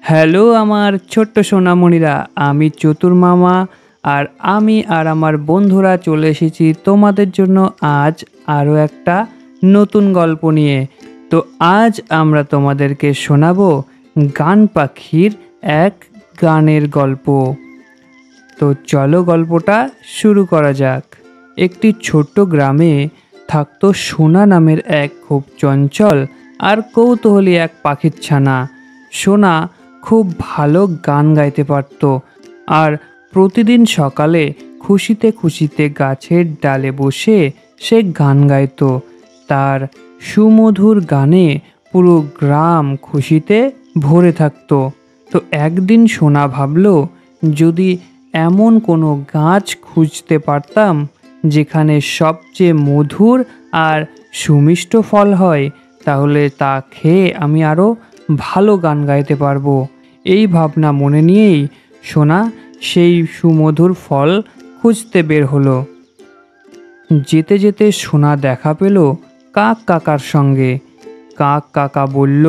Hello আমার ছোট্ট সোনামণিরা, আমি চতুর মামা। আমি আর আমার বন্ধুরা চলে এসেছি তোমাদের জন্য আজ আরও একটা নতুন গল্প নিয়ে। তো আজ আমরা তোমাদেরকে শোনাবো গান পাখির এক গানের গল্প। তো চলো গল্পটা শুরু করা যাক। একটি ছোট্ট গ্রামে থাকতো সোনা নামের এক খুব চঞ্চল আর কৌতূহলী এক পাখির ছানা। সোনা খুব ভালো গান গাইতে পারত আর প্রতিদিন সকালে খুশিতে খুশিতে গাছের ডালে বসে সে গান গাইত। তার সুমধুর গানে পুরো গ্রাম খুশিতে ভরে থাকত। তো একদিন সোনা ভাবল, যদি এমন কোনো গাছ খুঁজতে পারতাম যেখানে সবচেয়ে মধুর আর সুমিষ্ট ফল হয়, তাহলে তা খেয়ে আমি আরও ভালো গান গাইতে পারবো। এই ভাবনা মনে নিয়েই সোনা সেই সুমধুর ফল খুঁজতে বের হলো। যেতে যেতে সোনা দেখা পেল কাক কাকার সঙ্গে। কাক কাকা বলল,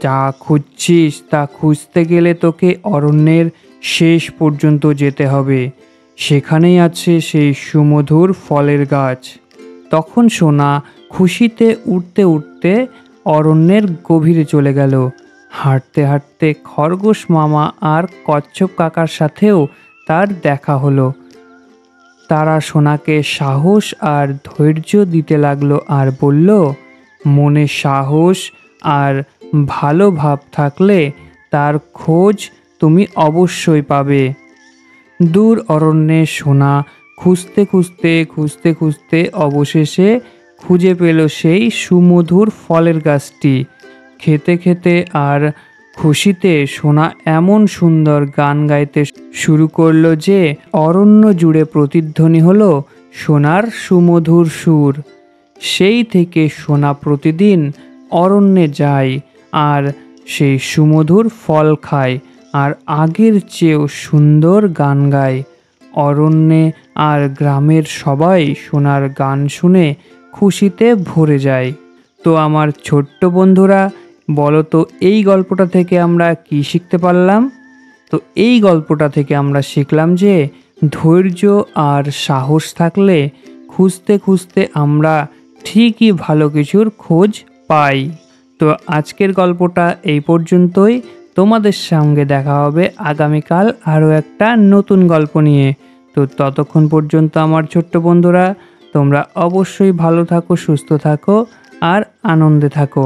যা খুঁজছিস তা খুঁজতে গেলে তোকে অরণ্যের শেষ পর্যন্ত যেতে হবে। সেখানেই আছে সেই সুমধুর ফলের গাছ। তখন সোনা খুশিতে উঠতে উঠতে অরণ্যের গভীরে চলে গেল। হাঁটতে হাঁটতে খরগোশ মামা আর কচ্ছপ কাকার সাথেও তার দেখা হলো। তারা সোনাকে সাহস আর ধৈর্য দিতে লাগলো আর বলল, মনে সাহস আর ভালো ভাব থাকলে তার খোঁজ তুমি অবশ্যই পাবে। দূর অরণ্যে সোনা খুঁজতে খুঁজতে খুঁজতে খুঁজতে অবশেষে খুঁজে পেল সেই সুমধুর ফলের গাছটি। খেতে খেতে আর খুশিতে সোনা এমন সুন্দর গান গাইতে শুরু করলো যে অরণ্য জুড়ে প্রতিধ্বনি হলো সোনার সুমধুর সুর। সেই থেকে সোনা প্রতিদিন অরণ্যে যায় আর সেই সুমধুর ফল খায় আর আগের চেয়েও সুন্দর গান গায়। অরণ্যে আর গ্রামের সবাই সোনার গান শুনে খুশিতে ভরে যায়। তো আমার ছোট্ট বন্ধুরা, বলো তো এই গল্পটা থেকে আমরা কি শিখতে পারলাম? তো এই গল্পটা থেকে আমরা শিখলাম যে ধৈর্য আর সাহস থাকলে খুঁজতে খুঁজতে আমরা ঠিকই ভালো কিছুর খোঁজ পাই। তো আজকের গল্পটা এই পর্যন্তই। তোমাদের সঙ্গে দেখা হবে আগামীকাল আরও একটা নতুন গল্প নিয়ে। তো ততক্ষণ পর্যন্ত আমার ছোট্ট বন্ধুরা, তোমরা অবশ্যই ভালো থাকো, সুস্থ থাকো আর আনন্দে থাকো।